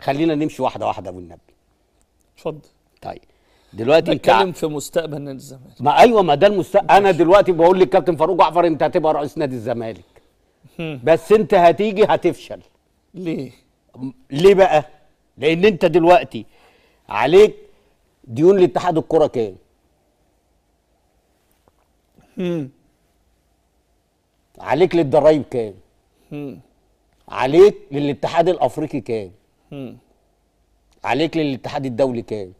خلينا نمشي واحده واحده والنبي. اتفضل. طيب دلوقتي بتكلم في مستقبل نادي الزمالك. ما ايوه، ما ده المستقبل. انا دلوقتي بقول للكابتن فاروق جعفر انت هتبقى رئيس نادي الزمالك، بس انت هتيجي هتفشل. ليه؟ ليه بقى؟ لان انت دلوقتي عليك ديون لاتحاد الكره كام؟ عليك للضرايب كام؟ عليك للاتحاد الافريقي كام؟ عليك للاتحاد الدولي كام؟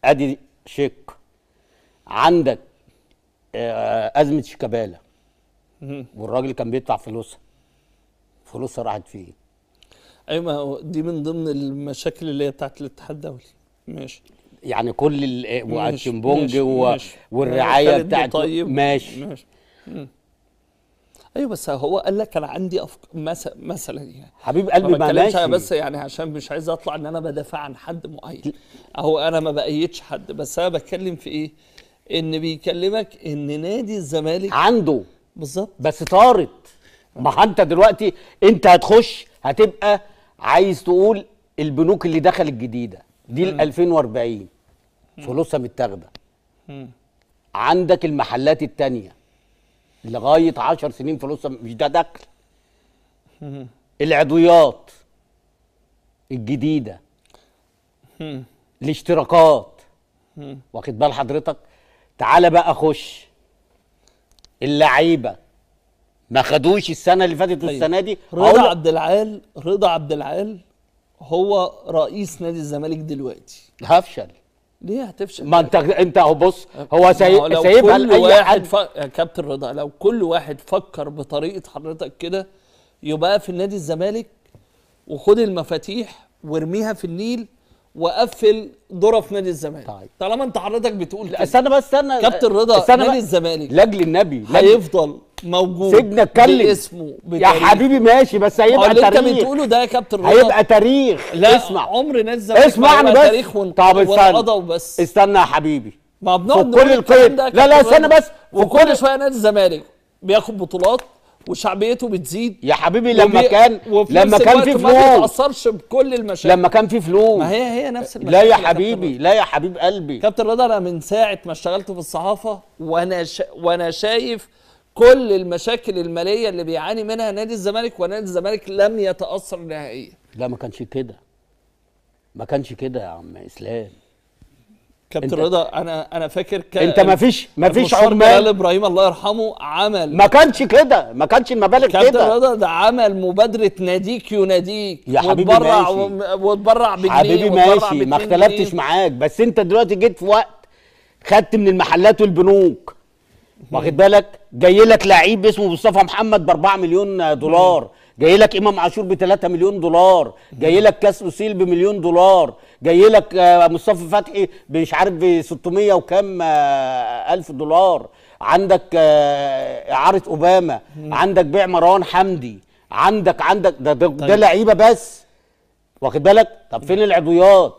ادي شق. عندك ازمه شيكابالا والراجل كان بيدفع فلوسها راحت فين؟ ايوه، ما هو دي من ضمن المشاكل اللي هي بتاعت الاتحاد الدولي. ماشي. يعني كل واتشمبونج ماشي. والرعايه بتاعت طيب. ماشي. ايوه، بس هو قال لك انا عندي مثلا يعني حبيب قلبي ما ماشي، بس يعني عشان مش عايز اطلع ان انا بدافع عن حد معين، اهو انا ما بأيدش حد، بس انا بتكلم في ايه؟ ان بيكلمك ان نادي الزمالك عنده بالظبط، بس طارت. ما انت دلوقتي انت هتخش هتبقى عايز تقول البنوك اللي دخلت الجديده دي ال 2040 فلوسها متاخده. عندك المحلات التانيه لغايه 10 سنين فلوسها مش ده دخل. العضويات الجديده، الاشتراكات، واخد بال حضرتك؟ تعالى بقى خش اللعيبه ما خدوش السنه اللي فاتت والسنه دي. رضا عبد العال هو رئيس نادي الزمالك دلوقتي. هفشل. ليه هتفشل؟ ما انت اهو بص، هو سايبها لاي حد. يا كابتن رضا، لو كل واحد فكر بطريقه حضرتك كده يبقى في النادي الزمالك وخد المفاتيح وارميها في النيل وقفل ذره في نادي الزمالك. طيب. طالما انت حضرتك بتقول كده. استنى كابتن رضا، نادي الزمالك لاجل النبي هيفضل موجود. سيبنا اتكلم باسمه يا حبيبي. ماشي، بس هيبقى اللي تاريخ. انت بتقوله ده يا كابتن رضا هيبقى تاريخ. لا، اسمع، عمر نادي الزمالك اسمعني بس. تاريخ طب وبس. استنى يا حبيبي. ما بنقعد كل القيد. لا استنى بس. وكل شويه نادي الزمالك بياخد بطولات وشعبيته بتزيد يا حبيبي لما كان في فلوس ما بيتاثرش بكل المشاكل. لما كان في فلوس ما هي نفس المشاكل. لا يا حبيبي، لا يا حبيب قلبي. كابتن رضا، انا من ساعه ما اشتغلت في الصحافه وانا شايف كل المشاكل الماليه اللي بيعاني منها نادي الزمالك، ونادي الزمالك لم يتاثر نهائيا. لا ما كانش كده، ما كانش كده يا عم اسلام. كابتن رضا، انا فاكر انت ما فيش عمال. ابراهيم الله يرحمه عمل، ما كانش كده، ما كانش المبالغ كده. كابتن رضا ده عمل مبادره ناديك يناديك يا حبيبي وتبرع بجنيه. حبيبي ماشي، ما اختلفتش معاك، بس انت دلوقتي جيت في وقت خدت من المحلات والبنوك، واخد بالك؟ جاي لك لعيب اسمه مصطفى محمد ب 4 مليون دولار، جاي لك امام عاشور ب 3 مليون دولار، جاي لك كاس اوسيل ب مليون دولار، جاي لك مصطفى فتحي مش عارف ب 600 وكام الف دولار، عندك اعاره اوباما، عندك بيع مروان حمدي، عندك ده لعيبه بس، واخد بالك؟ طب فين العضويات؟